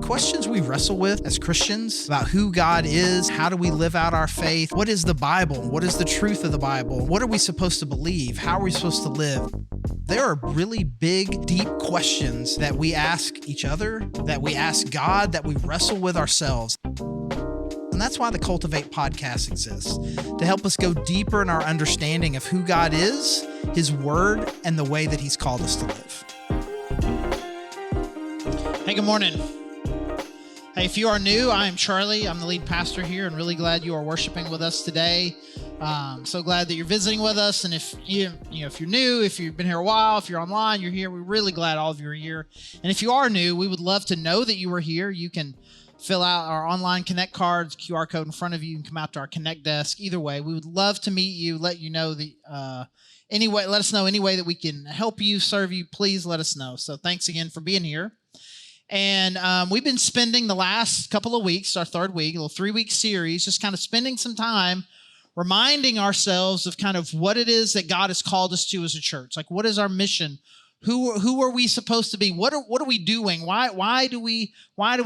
questions we wrestle with as Christians about who God is, how do we live out our faith, what is the Bible, what is the truth of the Bible, what are we supposed to believe, how are we supposed to live. There are really big, deep questions that we ask each other, that we ask God, that we wrestle with ourselves. And that's why the Cultivate podcast exists, to help us go deeper in our understanding of who God is, His Word, and the way that He's called us to live. Hey, good morning. Hey, if you are new, I am Charlie. I'm the lead pastor here and really glad you are worshiping with us today. So glad that you're visiting with us. And if if you're new, if you've been here a while, if you're online, you're here, we're really glad all of you are here. And if you are new, we would love to know that you are here. You can fill out our online Connect cards, QR code in front of you, and come out to our Connect desk. Either way, we would love to meet you, let you know let us know any way that we can help you, serve you. Please let us know. So thanks again for being here. And we've been spending the last couple of weeks, our third week, a little 3-week series, just kind of spending some time reminding ourselves of kind of what it is that God has called us to as a church. Like, what is our mission? Who are we supposed to be? What are we doing? Why do we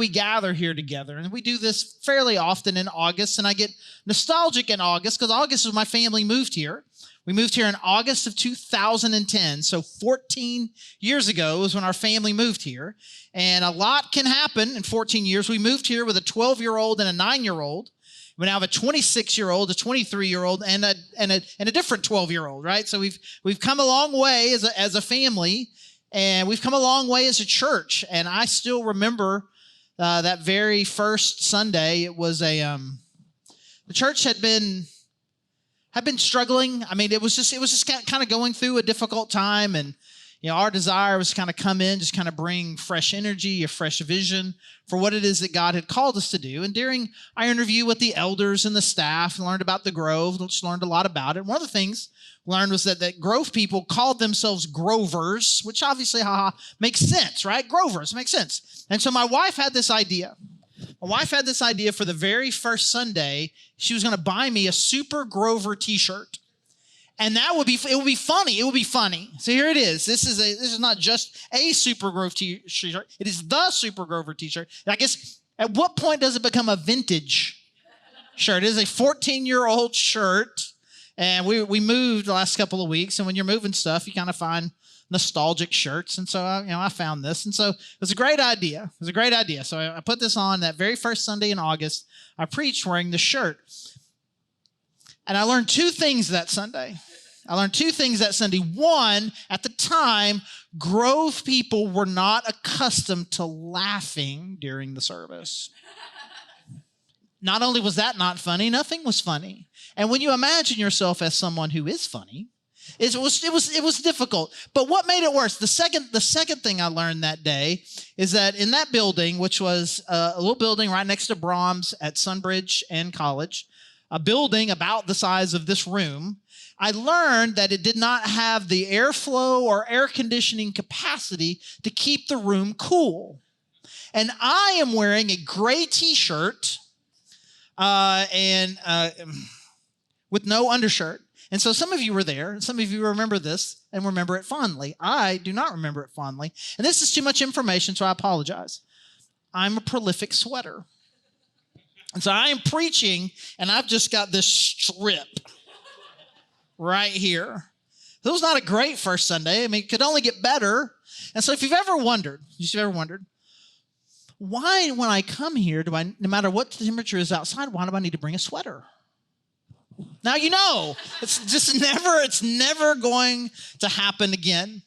gather here together? And we do this fairly often in August, and I get nostalgic in August because August is when my family moved here. We moved here in August of 2010, so 14 years ago was when our family moved here. And a lot can happen in 14 years. We moved here with a 12-year-old and a 9-year-old. We now have a 26-year-old, a 23-year-old, and a different 12-year-old, right? So we've come a long way as a family, and we've come a long way as a church. And I still remember that very first Sunday. It was the church had been struggling. I mean, it was just kind of going through a difficult time, and our desire was to kind of come in, just kind of bring fresh energy, a fresh vision for what it is that God had called us to do. And during our interview with the elders and the staff, and learned about the Grove, just learned a lot about it. One of the things we learned was that Grove people called themselves Grovers, which obviously, makes sense, right? Grovers, makes sense. And so my wife had this idea. For the very first Sunday, she was going to buy me a Super Grover t-shirt. And it would be funny. It would be funny. So here it is. This is not just a Super Grover t-shirt. It is the Super Grover t-shirt. And I guess at what point does it become a vintage shirt? It is a 14-year-old shirt. And we moved the last couple of weeks. And when you're moving stuff, you kind of find nostalgic shirts. And so, I found this. And so it was a great idea. So I put this on that very first Sunday in August. I preached wearing the shirt. And I learned two things that Sunday. One, at the time, Grove people were not accustomed to laughing during the service. Not only was that not funny, nothing was funny. And when you imagine yourself as someone who is funny, it was difficult. But what made it worse? The second thing I learned that day is that in that building, which was a little building right next to Brahms at Sunbridge and College, a building about the size of this room, I learned that it did not have the airflow or air conditioning capacity to keep the room cool. And I am wearing a gray t-shirt and with no undershirt. And so some of you were there, and some of you remember this and remember it fondly. I do not remember it fondly. And this is too much information, so I apologize. I'm a prolific sweater. And so I am preaching, and I've just got this strip right here. It was not a great first Sunday. I mean, it could only get better. And so if you've ever wondered, why when I come here, no matter what the temperature is outside, why do I need to bring a sweater? Now it's never going to happen again.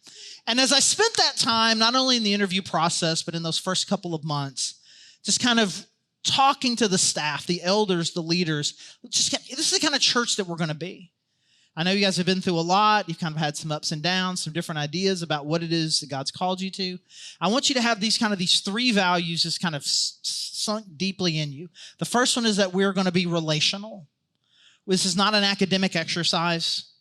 And as I spent that time, not only in the interview process, but in those first couple of months, just kind of talking to the staff, the elders, the leaders, this is the kind of church that we're going to be. I know you guys have been through a lot. You've kind of had some ups and downs, some different ideas about what it is that God's called you to. I want you to have these 3 values just kind of sunk deeply in you. The first one is that we're going to be relational. This is not an academic exercise.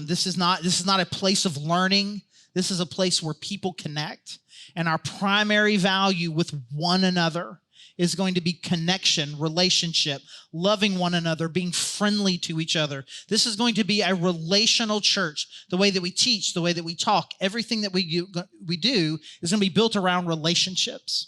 This is not a place of learning. This is a place where people connect. And our primary value with one another is going to be connection, relationship, loving one another, being friendly to each other. This is going to be a relational church. The way that we teach, the way that we talk, everything that we do is going to be built around relationships.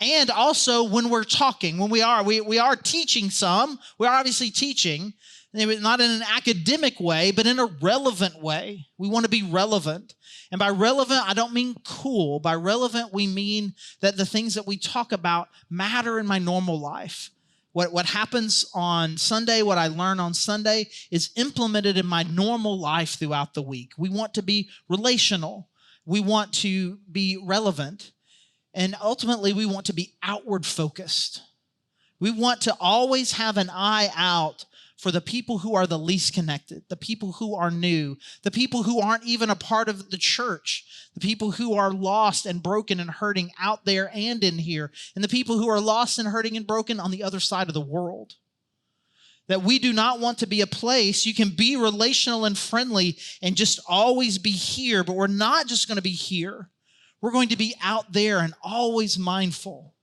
And also when we're talking, when we are teaching some, we're obviously teaching, not in an academic way, but in a relevant way. We want to be relevant. And by relevant, I don't mean cool. By relevant, we mean that the things that we talk about matter in my normal life. What happens on Sunday, what I learn on Sunday, is implemented in my normal life throughout the week. We want to be relational. We want to be relevant. And ultimately, we want to be outward focused. We want to always have an eye out for the people who are the least connected, the people who are new, the people who aren't even a part of the church, the people who are lost and broken and hurting out there and in here, and the people who are lost and hurting and broken on the other side of the world. That we do not want to be a place you can be relational and friendly and just always be here, but we're not just going to be here. We're going to be out there and always mindful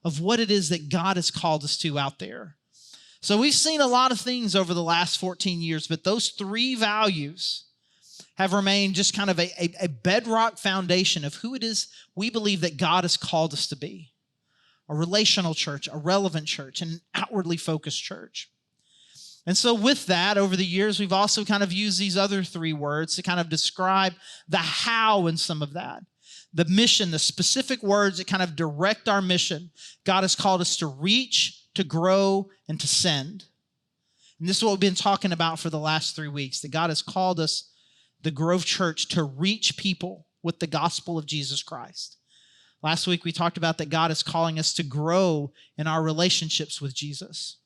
of what it is that God has called us to out there. So we've seen a lot of things over the last 14 years, but those three values have remained just kind of a bedrock foundation of who it is we believe that God has called us to be. A relational church, a relevant church, and an outwardly focused church. And so with that, over the years, we've also kind of used these other three words to kind of describe the how in some of that. The mission, the specific words that kind of direct our mission. God has called us to reach, to grow, and to send. And this is what we've been talking about for the last 3 weeks, that God has called us, the Grove Church, to reach people with the gospel of Jesus Christ. Last week, we talked about that God is calling us to grow in our relationships with Jesus.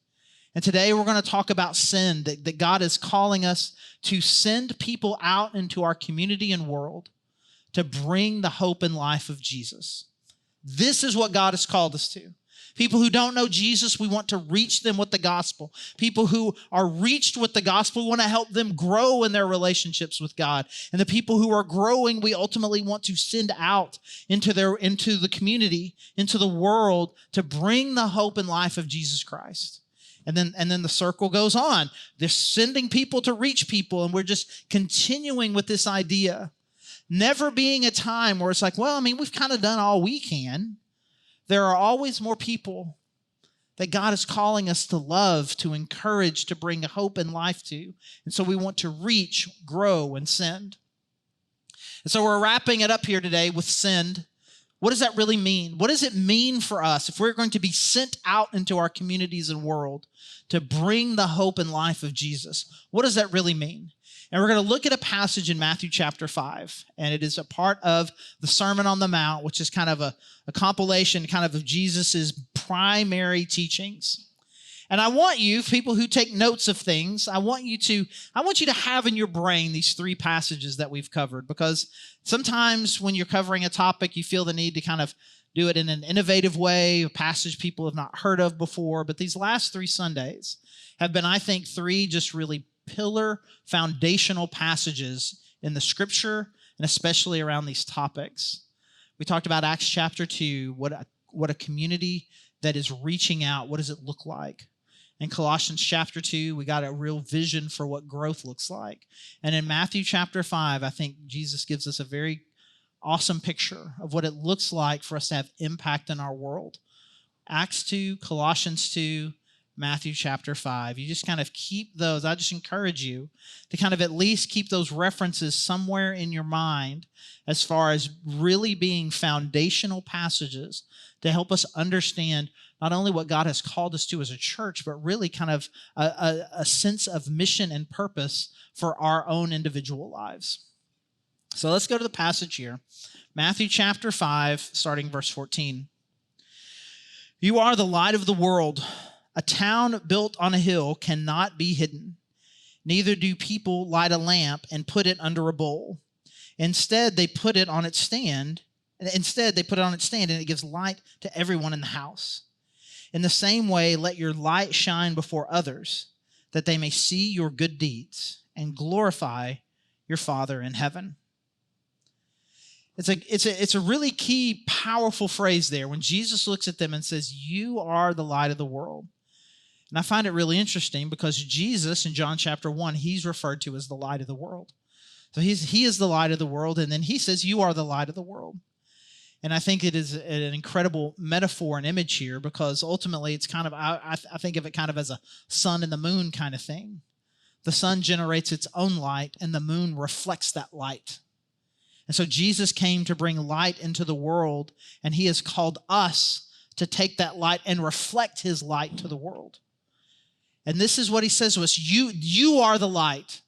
And today, we're going to talk about send, that God is calling us to send people out into our community and world to bring the hope and life of Jesus. This is what God has called us to. People who don't know Jesus, we want to reach them with the gospel. People who are reached with the gospel, we want to help them grow in their relationships with God. And the people who are growing, we ultimately want to send out into the community, into the world, to bring the hope and life of Jesus Christ. And then the circle goes on. They're sending people to reach people, and we're just continuing with this idea. Never being a time where it's like, well, I mean, we've kind of done all we can. There are always more people that God is calling us to love, to encourage, to bring hope and life to. And so we want to reach, grow, and send. And so we're wrapping it up here today with send. What does that really mean? What does it mean for us if we're going to be sent out into our communities and world to bring the hope and life of Jesus? What does that really mean? And we're going to look at a passage in Matthew chapter 5, and it is a part of the Sermon on the Mount, which is kind of a compilation kind of Jesus's primary teachings. And I want you, people who take notes of things, I want you to have in your brain these three passages that we've covered, because sometimes when you're covering a topic, you feel the need to kind of do it in an innovative way, a passage people have not heard of before. But these last 3 Sundays have been, I think, 3 just really pillar foundational passages in the scripture, and especially around these topics. We talked about Acts chapter 2, what a community that is reaching out, what does it look like? In Colossians chapter 2, we got a real vision for what growth looks like. And in Matthew chapter 5, I think Jesus gives us a very awesome picture of what it looks like for us to have impact in our world. Acts 2, Colossians 2, Matthew chapter 5. You just kind of keep those. I just encourage you to kind of at least keep those references somewhere in your mind as far as really being foundational passages to help us understand not only what God has called us to as a church, but really kind of a sense of mission and purpose for our own individual lives. So let's go to the passage here. Matthew chapter 5, starting verse 14. You are the light of the world. A town built on a hill cannot be hidden. Neither do people light a lamp and put it under a bowl. Instead, they put it on its stand, and it gives light to everyone in the house. In the same way, let your light shine before others, that they may see your good deeds and glorify your Father in heaven. It's a really key, powerful phrase there when Jesus looks at them and says, you are the light of the world. And I find it really interesting because Jesus in John chapter 1, he's referred to as the light of the world. So he is the light of the world, and then he says, you are the light of the world. And I think it is an incredible metaphor and image here, because ultimately it's kind of, I think of it kind of as a sun and the moon kind of thing. The sun generates its own light, and the moon reflects that light. And so Jesus came to bring light into the world, and he has called us to take that light and reflect his light to the world. And this is what he says to us: you are the light.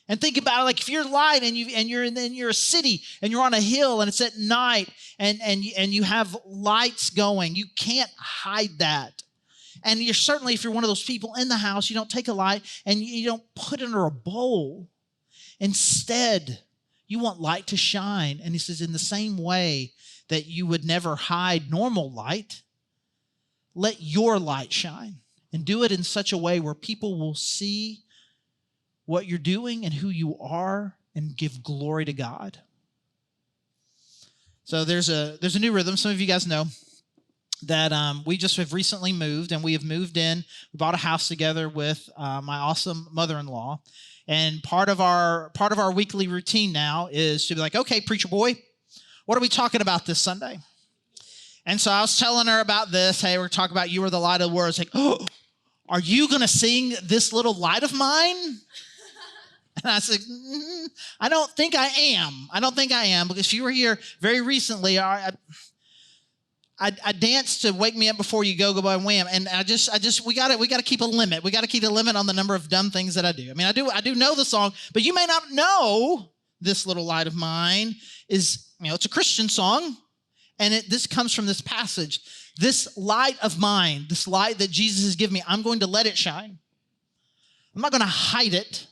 And think about it, like if you're light and you're a city and you're on a hill and it's at night and you have lights going, you can't hide that. And you're certainly, if you're one of those people in the house, you don't take a light and you don't put it under a bowl. Instead, you want light to shine. And he says, in the same way that you would never hide normal light, let your light shine, and do it in such a way where people will see what you're doing and who you are and give glory to God. So there's a new rhythm. Some of you guys know that we just have recently moved, and we have moved in. We bought a house together with my awesome mother-in-law. And part of our weekly routine now is to be like, okay, preacher boy, what are we talking about this Sunday? And so I was telling her about this. Hey, we're talking about you are the light of the world. It's like, oh, are you going to sing This Little Light of Mine? And I said, I don't think I am. Because if you were here very recently, I danced to Wake Me Up Before You Go by Wham. And we got to keep a limit. We got to keep a limit on the number of dumb things that I do. I mean, I do know the song, but you may not know This Little Light of Mine is, it's a Christian song. And this comes from this passage. This light of mine, this light that Jesus has given me, I'm going to let it shine. I'm not going to hide it.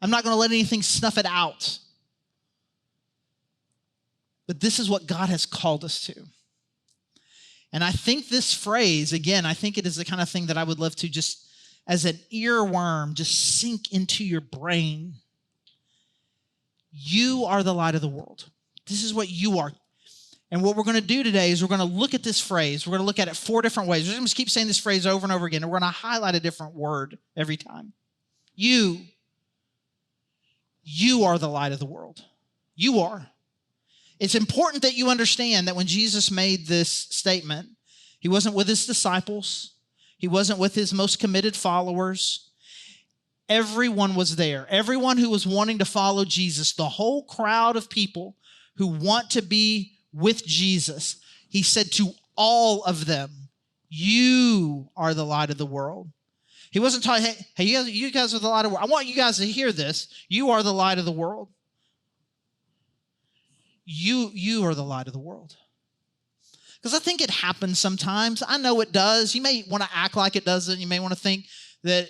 I'm not going to let anything snuff it out. But this is what God has called us to. And I think this phrase, again, I think it is the kind of thing that I would love to just, as an earworm, just sink into your brain. You are the light of the world. This is what you are. And what we're going to do today is we're going to look at this phrase. We're going to look at it 4 different ways. We're going to keep saying this phrase over and over again, and we're going to highlight a different word every time. You are the light of the world. You are. It's important that you understand that when Jesus made this statement, he wasn't with his disciples. He wasn't with his most committed followers. Everyone was there. Everyone who was wanting to follow Jesus, the whole crowd of people who want to be with Jesus, he said to all of them, you are the light of the world. He wasn't talking, hey, you guys are the light of the world. I want you guys to hear this. You are the light of the world. You are the light of the world. Because I think it happens sometimes. I know it does. You may want to act like it doesn't. You may want to think that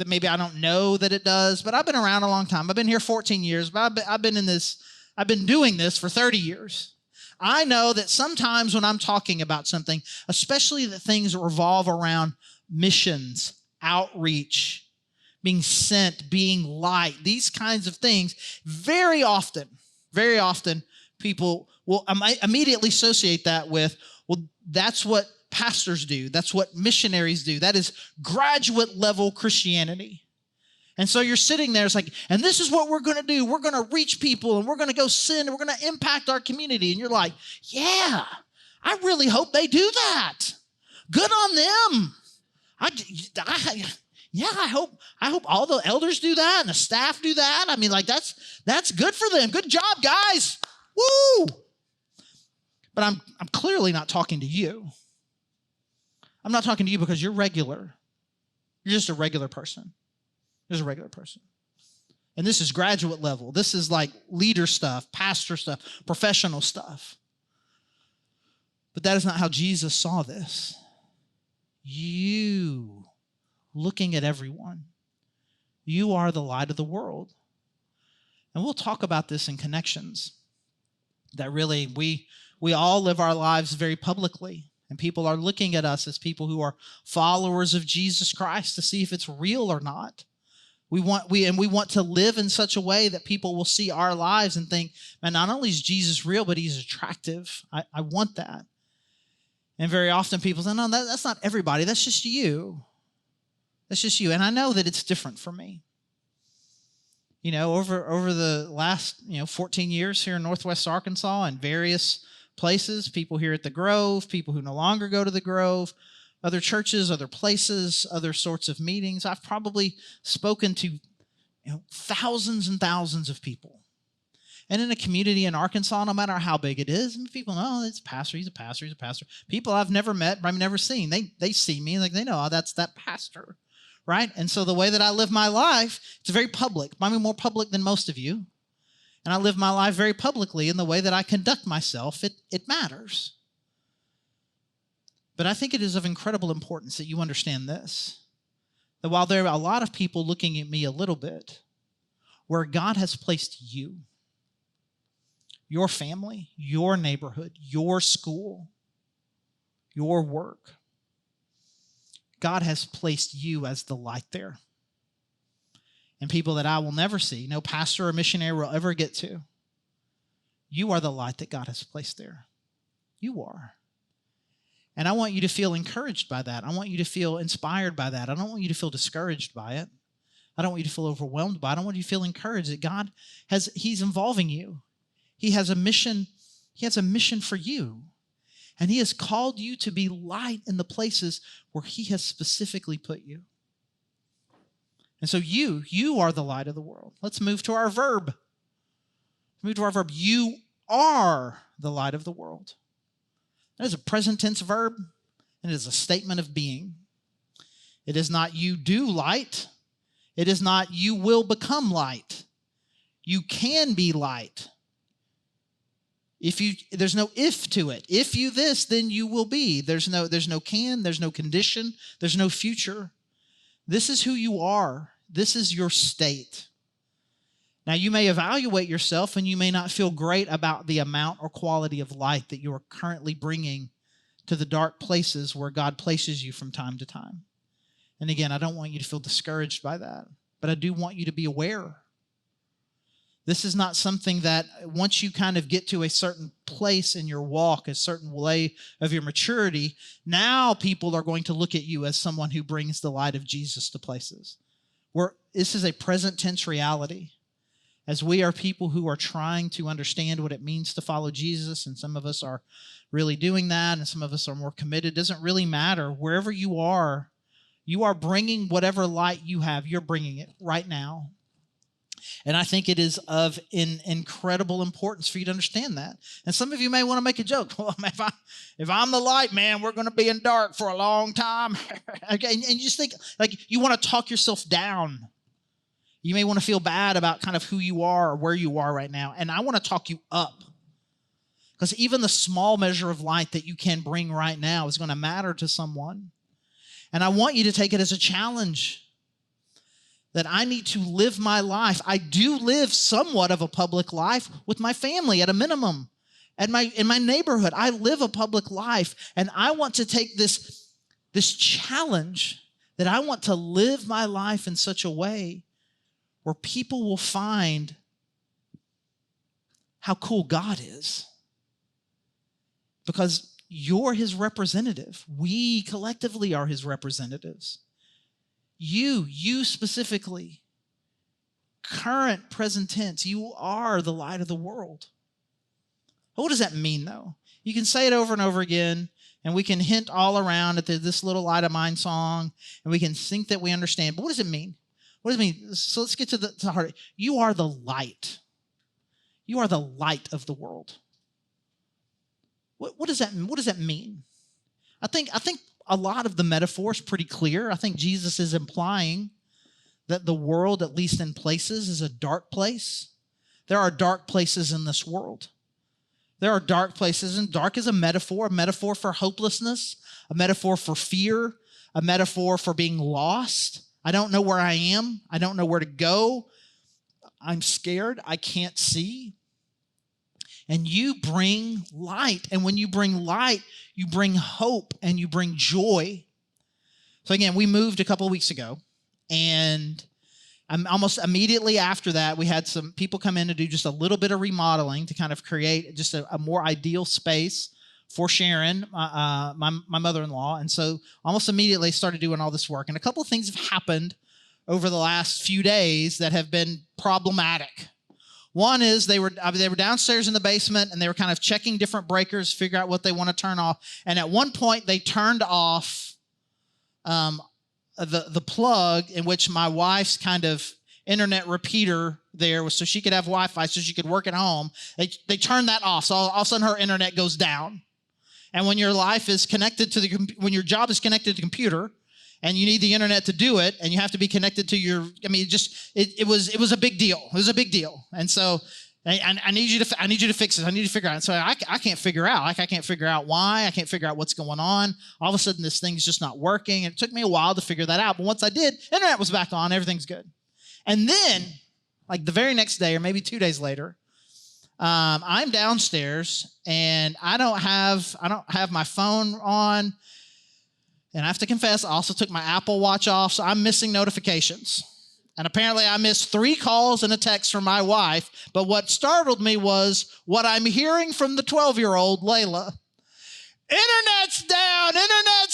maybe I don't know that it does. But I've been around a long time. I've been here 14 years. But I've been doing this for 30 years. I know that sometimes when I'm talking about something, especially the things that revolve around missions, outreach, being sent, being light, these kinds of things, very often, people will immediately associate that with, well, that's what pastors do. That's what missionaries do. That is graduate level Christianity. And so you're sitting there, it's like, and this is what we're going to do. We're going to reach people, and we're going to go sin, and we're going to impact our community. And you're like, yeah, I really hope they do that. Good on them. I hope all the elders do that and the staff do that. I mean, like that's good for them. Good job, guys. Woo! But I'm clearly not talking to you. I'm not talking to you because you're regular. You're just a regular person. You're just a regular person. And this is graduate level. This is like leader stuff, pastor stuff, professional stuff. But that is not how Jesus saw this. You, looking at everyone, you are the light of the world. And we'll talk about this in Connections, that really we all live our lives very publicly, and people are looking at us as people who are followers of Jesus Christ to see if it's real or not. We want to live in such a way that people will see our lives and think, man, not only is Jesus real, but he's attractive. I want that. And very often people say, no, that's not everybody. That's just you. That's just you. And I know that it's different for me. Over the last 14 years here in Northwest Arkansas and various places, people here at the Grove, people who no longer go to the Grove, other churches, other places, other sorts of meetings. I've probably spoken to thousands and thousands of people. And in a community in Arkansas, no matter how big it is, people know, oh, it's a pastor, he's a pastor, he's a pastor. People I've never met, I've never seen, they see me, like they know, oh, that's that pastor, right? And so the way that I live my life, it's very public. I mean, more public than most of you. And I live my life very publicly in the way that I conduct myself. It matters. But I think it is of incredible importance that you understand this, that while there are a lot of people looking at me a little bit, where God has placed you, your family, your neighborhood, your school, your work, God has placed you as the light there. And people that I will never see, no pastor or missionary will ever get to, you are the light that God has placed there. You are. And I want you to feel encouraged by that. I want you to feel inspired by that. I don't want you to feel discouraged by it. I don't want you to feel overwhelmed by it. I want you to feel encouraged that God He's involving you. He has a mission. He has a mission for you. And He has called you to be light in the places where He has specifically put you. And so you are the light of the world. Let's move to our verb. You are the light of the world. That is a present tense verb, and it is a statement of being. It is not you do light. It is not you will become light. You can be light. There's no if to it. If you this, then you will be. There's no can, there's no condition, there's no future. This is who you are. This is your state. Now, you may evaluate yourself and you may not feel great about the amount or quality of light that you are currently bringing to the dark places where God places you from time to time. And again, I don't want you to feel discouraged by that, but I do want you to be aware. This is not something that once you kind of get to a certain place in your walk, a certain way of your maturity, now people are going to look at you as someone who brings the light of Jesus to places. This is a present tense reality. As we are people who are trying to understand what it means to follow Jesus, and some of us are really doing that, and some of us are more committed, it doesn't really matter. Wherever you are bringing whatever light you have, you're bringing it right now. And I think it is of incredible importance for you to understand that. And some of you may want to make a joke. Well, if I'm the light, man, we're going to be in dark for a long time. Okay, and you just think, like, you want to talk yourself down. You may want to feel bad about kind of who you are or where you are right now. And I want to talk you up. Because even the small measure of light that you can bring right now is going to matter to someone. And I want you to take it as a challenge that I need to live my life. I do live somewhat of a public life with my family at a minimum. In my neighborhood, I live a public life. And I want to take this challenge that I want to live my life in such a way where people will find how cool God is. Because you're His representative. We collectively are His representatives. You specifically, current, present tense, you are the light of the world. What does that mean, though? You can say it over and over again, and we can hint all around at this little Light of Mine song, and we can think that we understand. But what does it mean? What does it mean? So let's get to the heart. You are the light. You are the light of the world. What does that mean? I think a lot of the metaphor is pretty clear. I think Jesus is implying that the world, at least in places, is a dark place. There are dark places in this world. There are dark places, and dark is a metaphor for hopelessness, a metaphor for fear, a metaphor for being lost. I don't know where I am. I don't know where to go. I'm scared. I can't see. And you bring light. And when you bring light, you bring hope and you bring joy. So again, we moved a couple of weeks ago. And almost immediately after that, we had some people come in to do just a little bit of remodeling to kind of create just a more ideal space for Sharon, my mother-in-law. And so almost immediately started doing all this work. And a couple of things have happened over the last few days that have been problematic. One is they were downstairs in the basement, and they were kind of checking different breakers, figure out what they want to turn off. And at one point, they turned off the plug in which my wife's kind of internet repeater there was, so she could have Wi-Fi, so she could work at home. They turned that off, so all of a sudden her internet goes down. And when your life is connected to when your job is connected to the computer, and you need the internet to do it, and you have to be connected to your, it was a big deal. It was a big deal. And so I need you to fix it. I need to figure out. And so I can't figure out. I can't figure out why. I can't figure out what's going on. All of a sudden, this thing's just not working. And it took me a while to figure that out. But once I did, internet was back on. Everything's good. And then, like the very next day, or maybe 2 days later, I'm downstairs, and I don't have my phone on. And I have to confess, I also took my Apple Watch off, so I'm missing notifications. And apparently I missed 3 calls and a text from my wife. But what startled me was what I'm hearing from the 12-year-old, Layla. Internet's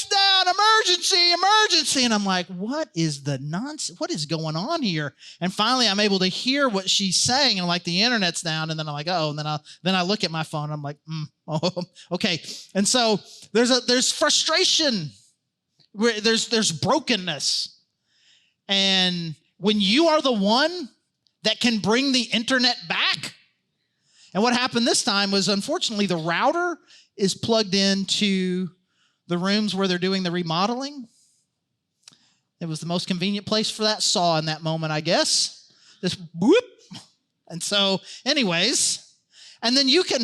down, emergency, emergency. And I'm like, what is the nonsense? What is going on here? And finally I'm able to hear what she's saying, and like, the internet's down. And then I'm like, oh, and then I look at my phone, and I'm like, oh, okay. And so there's frustration. There's brokenness. And when you are the one that can bring the internet back, and what happened this time was, unfortunately, the router is plugged into the rooms where they're doing the remodeling. It was the most convenient place for that saw in that moment, I guess. Just whoop. And so, anyways, and then you get,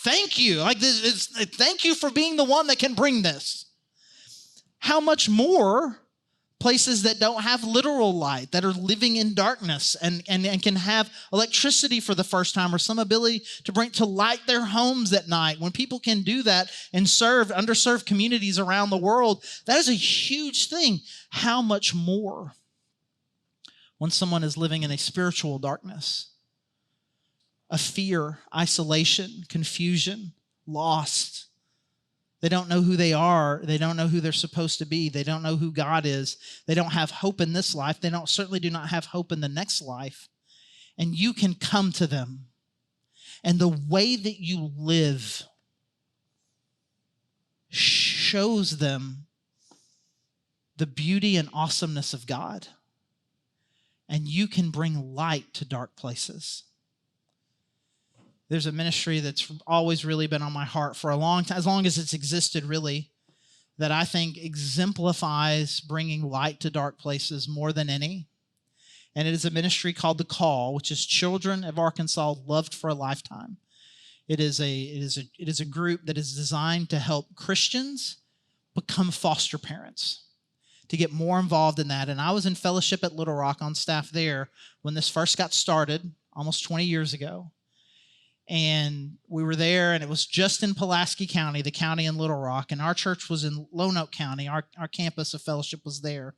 thank you. Like this, thank you for being the one that can bring this. How much more places that don't have literal light, that are living in darkness and can have electricity for the first time, or some ability to light their homes at night. When people can do that and serve underserved communities around the world, that is a huge thing. How much more when someone is living in a spiritual darkness, of fear, isolation, confusion, lost. They don't know who they are. They don't know who they're supposed to be. They don't know who God is. They don't have hope in this life. They certainly do not have hope in the next life. And you can come to them. And the way that you live shows them the beauty and awesomeness of God. And you can bring light to dark places. There's a ministry that's always really been on my heart for a long time, as long as it's existed, really, that I think exemplifies bringing light to dark places more than any. And it is a ministry called The Call, which is Children of Arkansas Loved for a Lifetime. It is a group that is designed to help Christians become foster parents, to get more involved in that. And I was in fellowship at Little Rock on staff there when this first got started almost 20 years ago. And we were there, and it was just in Pulaski County, the county in Little Rock, and our church was in Lonoke County. Our campus of fellowship was there.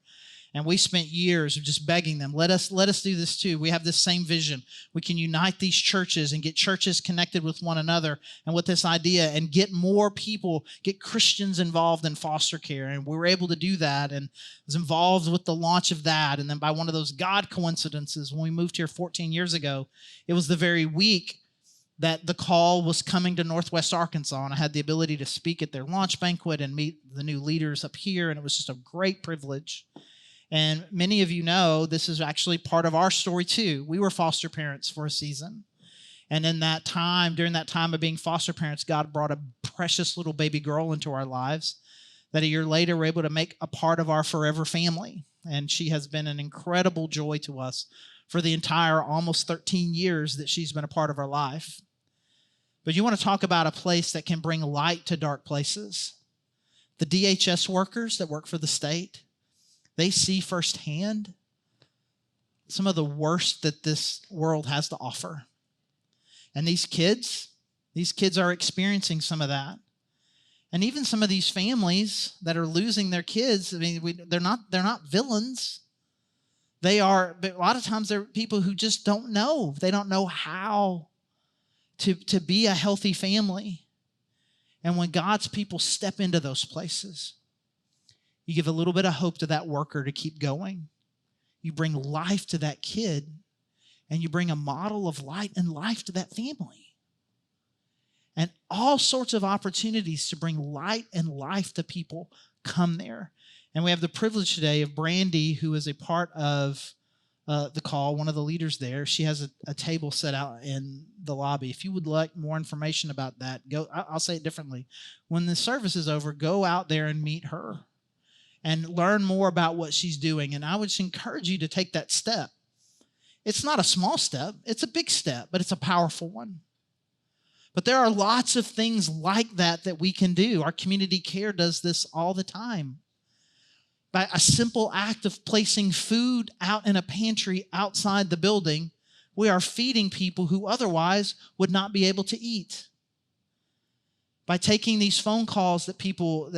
And we spent years of just begging them, let us do this too. We have this same vision. We can unite these churches and get churches connected with one another and with this idea, and get more people, get Christians involved in foster care. And we were able to do that, and was involved with the launch of that. And then by one of those God coincidences, when we moved here 14 years ago, it was the very week that The Call was coming to Northwest Arkansas, and I had the ability to speak at their launch banquet and meet the new leaders up here, and it was just a great privilege. And many of you know this is actually part of our story too. We were foster parents for a season, and during that time of being foster parents, God brought a precious little baby girl into our lives that a year later we're able to make a part of our forever family, and she has been an incredible joy to us for the entire almost 13 years that she's been a part of our life. But you want to talk about a place that can bring light to dark places. The DHS workers that work for the state, they see firsthand some of the worst that this world has to offer. And these kids are experiencing some of that. And even some of these families that are losing their kids, I mean, they're not villains. But a lot of times they're people who just don't know. They don't know how to be a healthy family. And when God's people step into those places, you give a little bit of hope to that worker to keep going. you bring life to that kid, and you bring a model of light and life to that family. And all sorts of opportunities to bring light and life to people come there. And we have the privilege today of Brandy, who is a part of the call, one of the leaders there. She has a table set out in the lobby. If you would like more information about that, I'll say it differently. When the service is over, go out there and meet her and learn more about what she's doing. And I would just encourage you to take that step. It's not a small step. It's a big step, but it's a powerful one. But there are lots of things like that we can do. Our community care does this all the time. By a simple act of placing food out in a pantry outside the building, we are feeding people who otherwise would not be able to eat. By taking these phone calls that people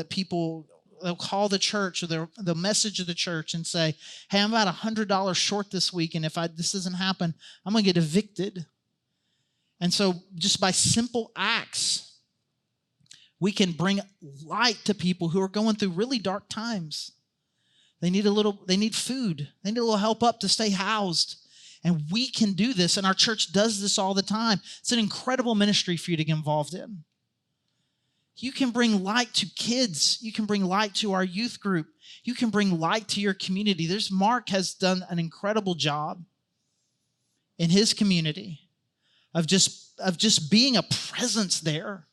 they'll call the church, or they'll message of the church and say, hey, I'm about $100 short this week, and if this doesn't happen, I'm going to get evicted. And so just by simple acts, we can bring light to people who are going through really dark times. They need food. They need a little help up to stay housed. And we can do this, and our church does this all the time. It's an incredible ministry for you to get involved in. You can bring light to kids. You can bring light to our youth group. You can bring light to your community. Mark has done an incredible job in his community of just being a presence there,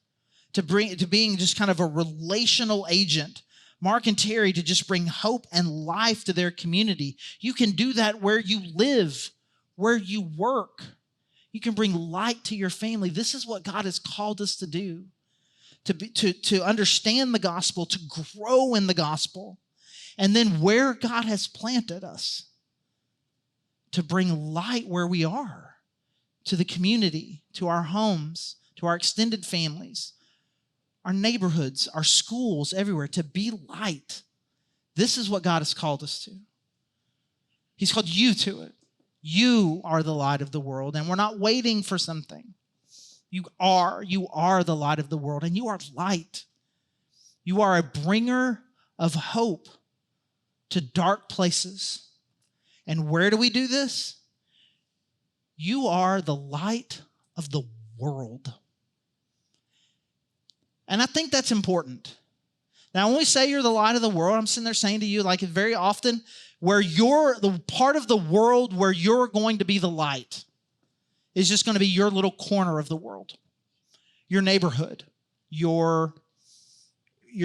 to being just kind of a relational agent. Mark and Terry to just bring hope and life to their community. You can do that where you live, where you work. You can bring light to your family. This is what God has called us to do, to understand the gospel, to grow in the gospel, and then where God has planted us, to bring light where we are, to the community, to our homes, to our extended families, our neighborhoods, our schools, everywhere, to be light. This is what God has called us to. He's called you to it. You are the light of the world, and we're not waiting for something. You are the light of the world, and you are light. You are a bringer of hope to dark places. And where do we do this? You are the light of the world. And I think that's important. Now, when we say you're the light of the world, I'm sitting there saying to you, like very often, where you're the part of the world where you're going to be the light is just going to be your little corner of the world, your neighborhood, your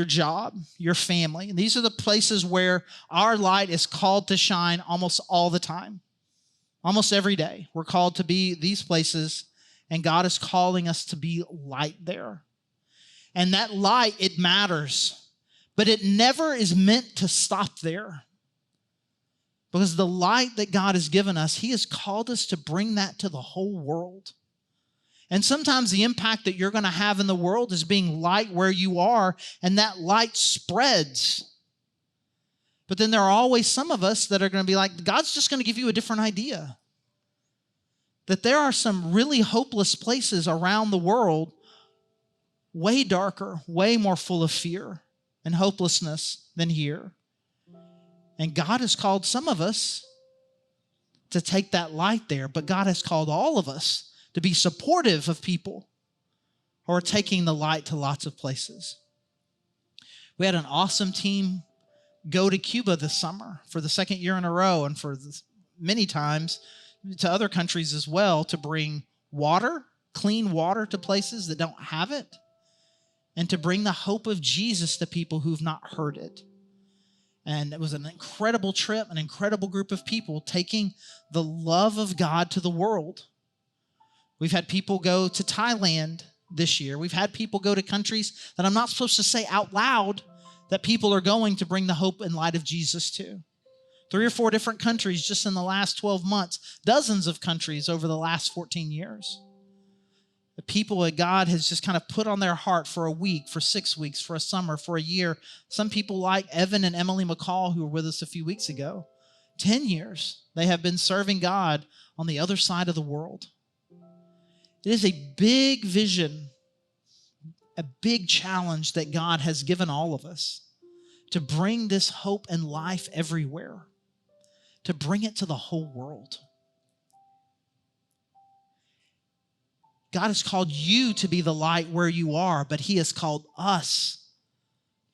job, your family. And these are the places where our light is called to shine almost all the time. Almost every day, we're called to be these places, and God is calling us to be light there. And that light, it matters, but it never is meant to stop there. Because the light that God has given us, He has called us to bring that to the whole world. And sometimes the impact that you're going to have in the world is being light where you are, and that light spreads. But then there are always some of us that are going to be like, God's just going to give you a different idea. That there are some really hopeless places around the world, way darker, way more full of fear and hopelessness than here. And God has called some of us to take that light there, but God has called all of us to be supportive of people who are taking the light to lots of places. We had an awesome team go to Cuba this summer for the second year in a row, and for many times to other countries as well, to bring water, clean water to places that don't have it, and to bring the hope of Jesus to people who've not heard it. And it was an incredible trip, an incredible group of people taking the love of God to the world. We've had people go to Thailand this year. We've had people go to countries that I'm not supposed to say out loud that people are going to bring the hope and light of Jesus to. 3 or 4 different countries just in the last 12 months, dozens of countries over the last 14 years. The people that God has just kind of put on their heart for a week, for 6 weeks, for a summer, for a year. Some people like Evan and Emily McCall, who were with us a few weeks ago. 10 years, they have been serving God on the other side of the world. It is a big vision, a big challenge that God has given all of us to bring this hope and life everywhere. to bring it to the whole world. God has called you to be the light where you are, but he has called us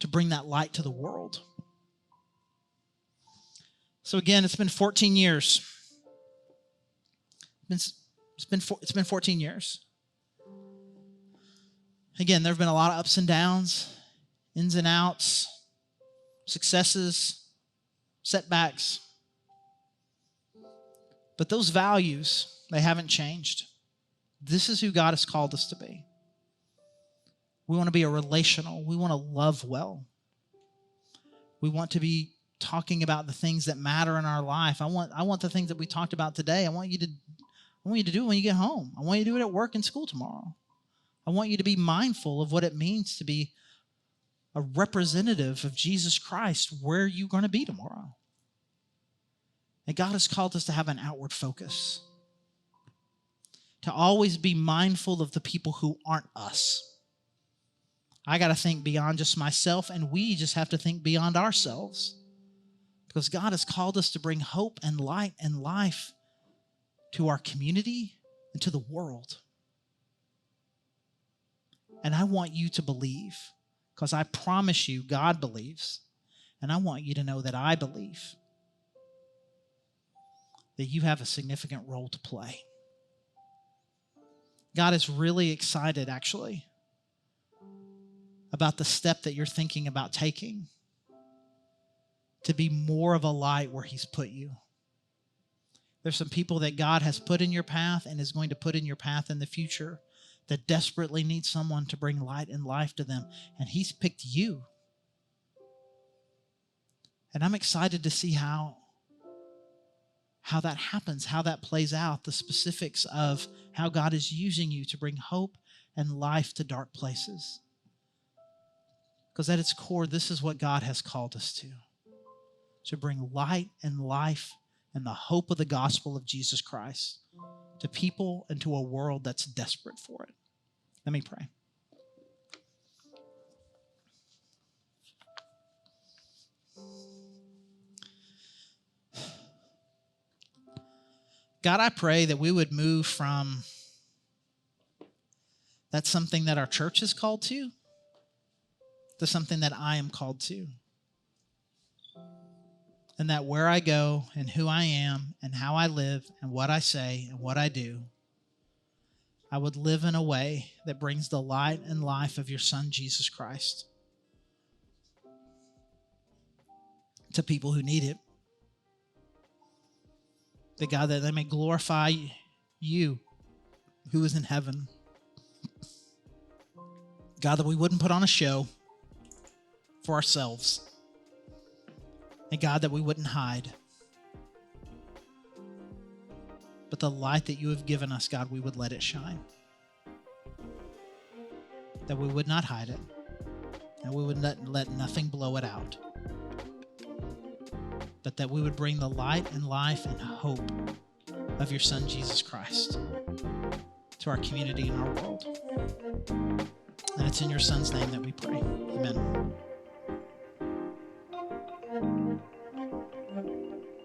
to bring that light to the world. So again, it's been 14 years. It's been 14 years. Again, there have been a lot of ups and downs, ins and outs, successes, setbacks. But those values, they haven't changed. This is who God has called us to be. We want to be a relational. We want to love well. We want to be talking about the things that matter in our life. I want the things that we talked about today. I want you to do it when you get home. I want you to do it at work and school tomorrow. I want you to be mindful of what it means to be a representative of Jesus Christ where you're going to be tomorrow. And God has called us to have an outward focus, to always be mindful of the people who aren't us. I got to think beyond just myself, and we just have to think beyond ourselves, because God has called us to bring hope and light and life to our community and to the world. And I want you to believe, because I promise you God believes, and I want you to know that I believe that you have a significant role to play. God is really excited, actually, about the step that you're thinking about taking to be more of a light where he's put you. There's some people that God has put in your path and is going to put in your path in the future that desperately need someone to bring light and life to them, and he's picked you. And I'm excited to see how that happens, how that plays out, the specifics of how God is using you to bring hope and life to dark places. Because at its core, this is what God has called us to bring light and life and the hope of the gospel of Jesus Christ to people and to a world that's desperate for it. Let me pray. God, I pray that we would move from that's something that our church is called to something that I am called to. And that where I go and who I am and how I live and what I say and what I do, I would live in a way that brings the light and life of your Son, Jesus Christ, to people who need it. That God, that they may glorify you who is in heaven. God, that we wouldn't put on a show for ourselves. And God, that we wouldn't hide. But the light that you have given us, God, we would let it shine. That we would not hide it. And we would let nothing blow it out. But that we would bring the light and life and hope of your Son, Jesus Christ, to our community and our world. And it's in your Son's name that we pray. Amen.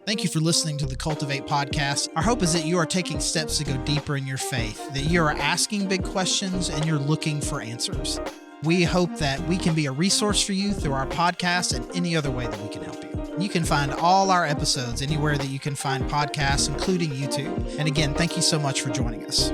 Thank you for listening to the Cultivate podcast. Our hope is that you are taking steps to go deeper in your faith, that you are asking big questions and you're looking for answers. We hope that we can be a resource for you through our podcast and any other way that we can help you. You can find all our episodes anywhere that you can find podcasts, including YouTube. And again, thank you so much for joining us.